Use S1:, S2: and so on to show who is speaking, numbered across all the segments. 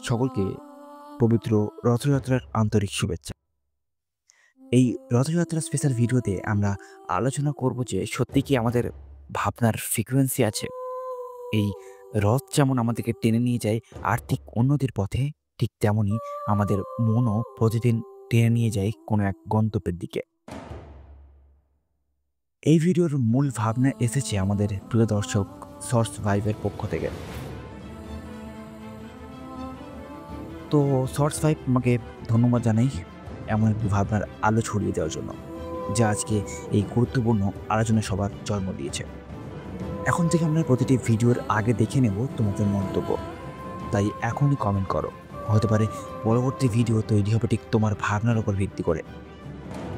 S1: সকলকে পবিত্র রথযাত্রার আন্তরিক শুভেচ্ছা। এই রথযাত্রা স্পেশাল ভিডিওতে আমরা আলোচনা করব যে সত্যি কি আমাদের ভাবনার ফ্রিকোয়েন্সি আছে? এই রথ যেমন আমাদেরকে টেনে নিয়ে যায় আর্থিক উন্নতির পথে, ঠিক তেমনই আমাদের মনও প্রতিদিন টেনে নিয়ে যায় কোনো এক গন্তব্যের দিকে। এই ভিডিওর মূল ভাবনা এসেছে আমাদের প্রিয় দর্শক সর্স ভাইবের পক্ষ থেকে। তো সর্স ভাইব আমাকে ধন্যবাদ জানাই এমন একটি ভাবনার আলো ছড়িয়ে দেওয়ার জন্য, যা আজকে এই গুরুত্বপূর্ণ আলোচনায় সবার জন্ম দিয়েছে। এখন থেকে আমরা প্রতিটি ভিডিওর আগে দেখে নেব তোমাদের মন্তব্য, তাই এখনই কমেন্ট করো। হতে পারে পরবর্তী ভিডিও তৈরি হবে ঠিক তোমার ভাবনার উপর ভিত্তি করে।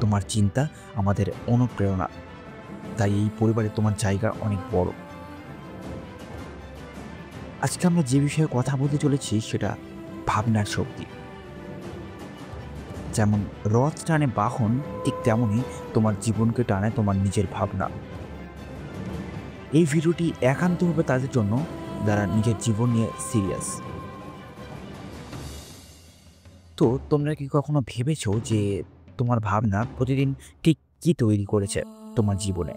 S1: তোমার চিন্তা আমাদের অনুপ্রেরণা, তাই এই পরিবারে তোমার জায়গা অনেক বড়। আজকে আমরা যে বিষয়ে কথা বলতে চলেছি সেটা ভাবনার শক্তি। যেমন রথ টানে বাহন, ঠিক তেমনই তোমার জীবনকে টানে তোমার নিজের ভাবনা। এই ভিডিওটি একান্তভাবে তাদের জন্য যারা নিজের জীবন নিয়ে সিরিয়াস। তো তোমরা কি কখনো ভেবেছো যে তোমার ভাবনা প্রতিদিন ঠিক কি তৈরি করেছে তোমার জীবনে?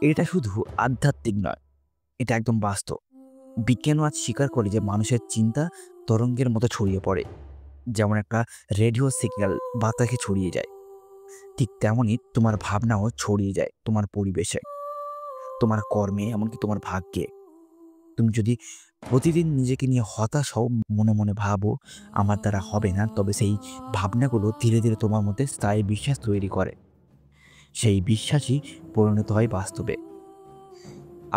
S1: এটা শুধু আধ্যাত্মিক নয়, এটা একদম বাস্তব। বিজ্ঞানও আজ স্বীকার করে যে মানুষের চিন্তা তরঙ্গের মতো ছড়িয়ে পড়ে। যেমন একটা রেডিও সিগন্যাল বাতাসে ছড়িয়ে যায়, ঠিক তেমনই তোমার ভাবনাও ছড়িয়ে যায় তোমার পরিবেশে, তোমার কর্মে, এমনকি তোমার ভাগ্যে। তুমি যদি প্রতিদিন নিজেকে নিয়ে হতাশ হও, মনে মনে ভাবো আমার দ্বারা হবে না, তবে সেই ভাবনাগুলো ধীরে ধীরে তোমার মধ্যে স্থায়ী বিশ্বাস তৈরি করে। সেই বিশ্বাসই পরিণত হয় বাস্তবে।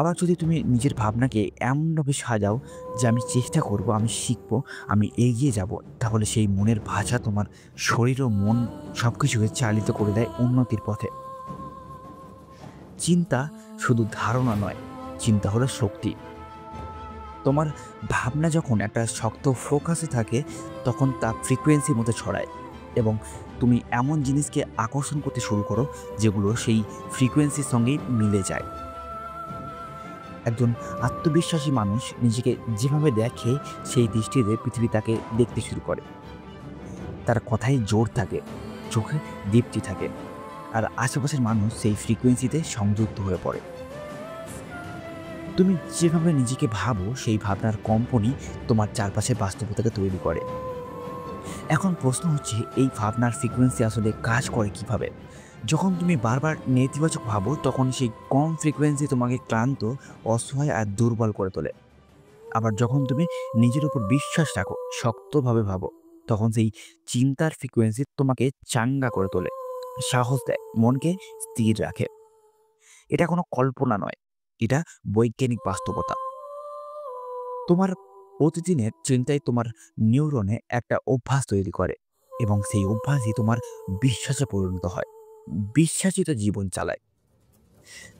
S1: আবার যদি তুমি নিজের ভাবনাকে এমনভাবে সাজাও যে আমি চেষ্টা করব, আমি শিখবো, আমি এগিয়ে যাব, তাহলে সেই মনের ভাষা তোমার শরীর ও মন সব কিছুকে চালিত করে দেয় উন্নতির পথে। চিন্তা শুধু ধারণা নয়, চিন্তা হলো শক্তি। তোমার ভাবনা যখন একটা শক্ত ফোকাসে থাকে, তখন তা ফ্রিকোয়েন্সির মধ্যে ছড়ায় এবং তুমি এমন জিনিসকে আকর্ষণ করতে শুরু করো যেগুলো সেই ফ্রিকোয়েন্সির সঙ্গেই মিলে যায়। একজন আত্মবিশ্বাসী মানুষ নিজেকে যেভাবে দেখে, সেই দৃষ্টিতে পৃথিবী তাকে দেখতে শুরু করে। তার কথায় জোর থাকে, চোখে দীপ্তি থাকে, আর আশেপাশের মানুষ সেই ফ্রিকোয়েন্সিতে সংযুক্ত হয়ে পড়ে। তুমি যেভাবে নিজেকে ভাবো, সেই ভাবনার কম্পনই তোমার চারপাশে বাস্তবতাকে তৈরি করে। এখন প্রশ্ন হচ্ছে, এই ভাবনার ফ্রিকোয়েন্সি আসলে কাজ করে কিভাবে? যখন তুমি বারবার নেতিবাচক ভাবো, তখন সেই কম ফ্রিকোয়েন্সি তোমাকে ক্লান্ত, অসহায় আর দুর্বল করে তোলে। আবার যখন তুমি নিজের উপর বিশ্বাস রাখো, শক্তভাবে ভাবো, তখন সেই চিন্তার ফ্রিকোয়েন্সি তোমাকে চাঙ্গা করে তোলে, সাহস দেয়, মনকে স্থির রাখে। এটা কোনো কল্পনা নয়, এটা বৈজ্ঞানিক বাস্তবতা। তোমার প্রতিদিনের চিন্তাই তোমার নিউরনে একটা অভ্যাস তৈরি করে এবং সেই অভ্যাসই তোমার বিশ্বাসে পরিণত হয়। বিশ্বাসই তো জীবন চালায়।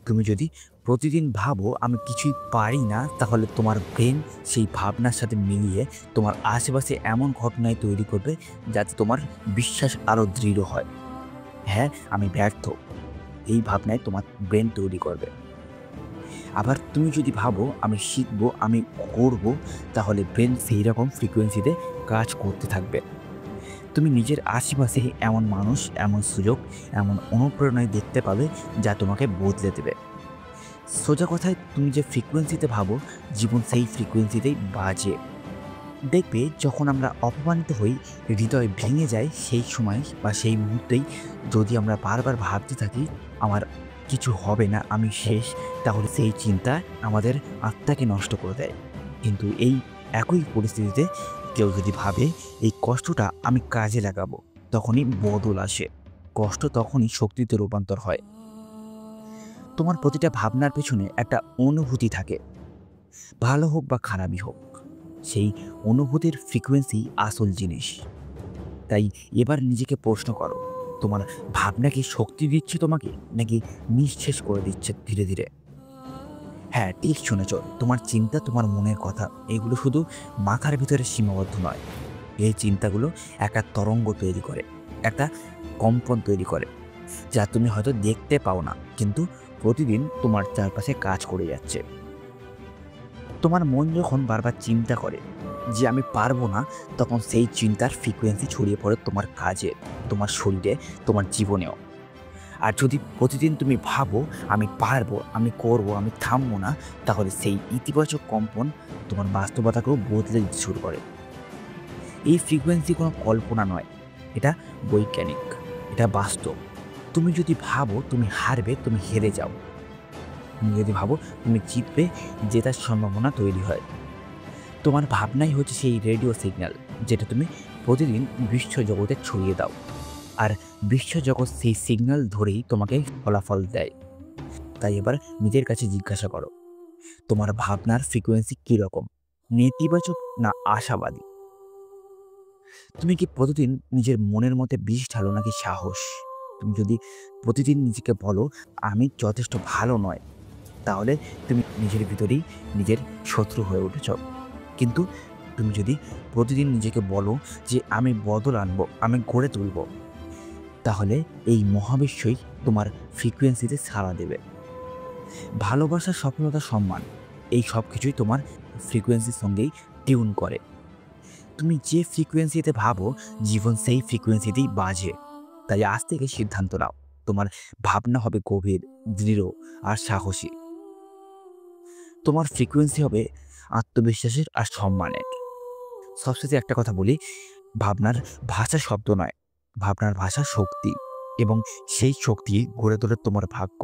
S1: তুমি যদি প্রতিদিন ভাবো আমি কিছুই পারি না, তাহলে তোমার ব্রেন সেই ভাবনার সাথে মিলিয়ে তোমার আশেপাশে এমন ঘটনায় তৈরি করবে যাতে তোমার বিশ্বাস আরও দৃঢ় হয়। হ্যাঁ, আমি ব্যর্থ, এই ভাবনায় তোমার ব্রেন তৈরি করবে। আবার তুমি যদি ভাবো আমি শিখবো, আমি করব, তাহলে ব্রেন সেই রকম ফ্রিকোয়েন্সিতে কাজ করতে থাকবে। তুমি নিজের আশেপাশে এমন মানুষ, এমন সুযোগ, এমন অনুপ্রেরণায় দেখতে পাবে যা তোমাকে বদলে দেবে। সোজা কথায়, তুমি যে ফ্রিকোয়েন্সিতে ভাবো, জীবন সেই ফ্রিকোয়েন্সিতেই বাজে। দেখবে যখন আমরা অপমানিত হই, হৃদয় ভেঙে যায়, সেই সময় বা সেই মুহূর্তেই যদি আমরা বারবার ভাবতে থাকি আমার কিছু হবে না, আমি শেষ, তাহলে সেই চিন্তা আমাদের আত্মাকে নষ্ট করে দেয়। কিন্তু এই একই পরিস্থিতিতে কেউ যদি ভাবে এই কষ্টটা আমি কাজে লাগাবো, তখনই বদল আসে। কষ্ট তখনই শক্তিতে রূপান্তর হয়। তোমার প্রতিটা ভাবনার পেছনে একটা অনুভূতি থাকে, ভালো হোক বা খারাপই হোক, সেই অনুভূতির ফ্রিকোয়েন্সি আসল জিনিস। তাই এবার নিজেকে প্রশ্ন করো, তোমার ভাবনা কি শক্তি দিচ্ছে তোমাকে, নাকি নিঃশেষ করে দিচ্ছে ধীরে ধীরে? হ্যাঁ, ঠিক শুনেছ, তোমার চিন্তা, তোমার মনের কথা, এগুলো শুধু মাথার ভিতরে সীমাবদ্ধ নয়। এই চিন্তাগুলো একটা তরঙ্গ তৈরি করে, একটা কম্পন তৈরি করে, যা তুমি হয়তো দেখতে পাও না, কিন্তু প্রতিদিন তোমার চারপাশে কাজ করে যাচ্ছে। তোমার মন যখন বারবার চিন্তা করে যে আমি পারবো না, তখন সেই চিন্তার ফ্রিকোয়েন্সি ছড়িয়ে পড়ে তোমার কাজে, তোমার শরীরে, তোমার জীবনেও। আর যদি প্রতিদিন তুমি ভাবো আমি পারবো, আমি করবো, আমি থামবো না, তাহলে সেই ইতিবাচক কম্পন তোমার বাস্তবতাকেও বদলে দিতে শুরু করে। এই ফ্রিকোয়েন্সি কোনো কল্পনা নয়, এটা বৈজ্ঞানিক, এটা বাস্তব। তুমি যদি ভাবো তুমি হারবে, তুমি হেরে যাও। তুমি যদি ভাবো তুমি জিতবে, জেতার সম্ভাবনা তৈরি হয়। তোমার ভাবনাই হচ্ছে সেই রেডিও সিগন্যাল, যেটা তুমি প্রতিদিন বিশ্বজগতে ছড়িয়ে দাও। আর বিশ্বজগৎ সেই সিগন্যাল ধরেই তোমাকে ফলাফল দেয়। তাই এবার নিজের কাছে জিজ্ঞাসা করো, তোমার ভাবনার ফ্রিকোয়েন্সি কীরকম? নেতিবাচক না আশাবাদী? তুমি কি প্রতিদিন নিজের মনের মধ্যে বিষ ঢালো নাকি সাহস? তুমি যদি প্রতিদিন নিজেকে বলো আমি যথেষ্ট ভালো নয়, তাহলে তুমি নিজের ভিতরেই নিজের শত্রু হয়ে উঠেছ। কিন্তু তুমি যদি প্রতিদিন নিজেকে বলো যে আমি বদল আনবো, আমি গড়ে তুলব, তাহলে এই মহাবিশ্বই তোমার ফ্রিকোয়েন্সিতে সাড়া দেবে। ভালোবাসা, সফলতা, সম্মান, এই সব কিছুই তোমার ফ্রিকোয়েন্সির সঙ্গেই টিউন করে। তুমি যে ফ্রিকোয়েন্সিতে ভাবো, জীবন সেই ফ্রিকোয়েন্সিতেই বাজে। তাই আজ থেকে সিদ্ধান্ত নাও, তোমার ভাবনা হবে গভীর, দৃঢ় আর সাহসী। তোমার ফ্রিকোয়েন্সি হবে আত্মবিশ্বাসের আর সম্মানের। সবশেষে একটা কথা বলি, ভাবনার ভাষা শব্দ নয়, ভাবনার ভাষা শক্তি, এবং সেই শক্তি গড়ে তোলে তোমার ভাগ্য।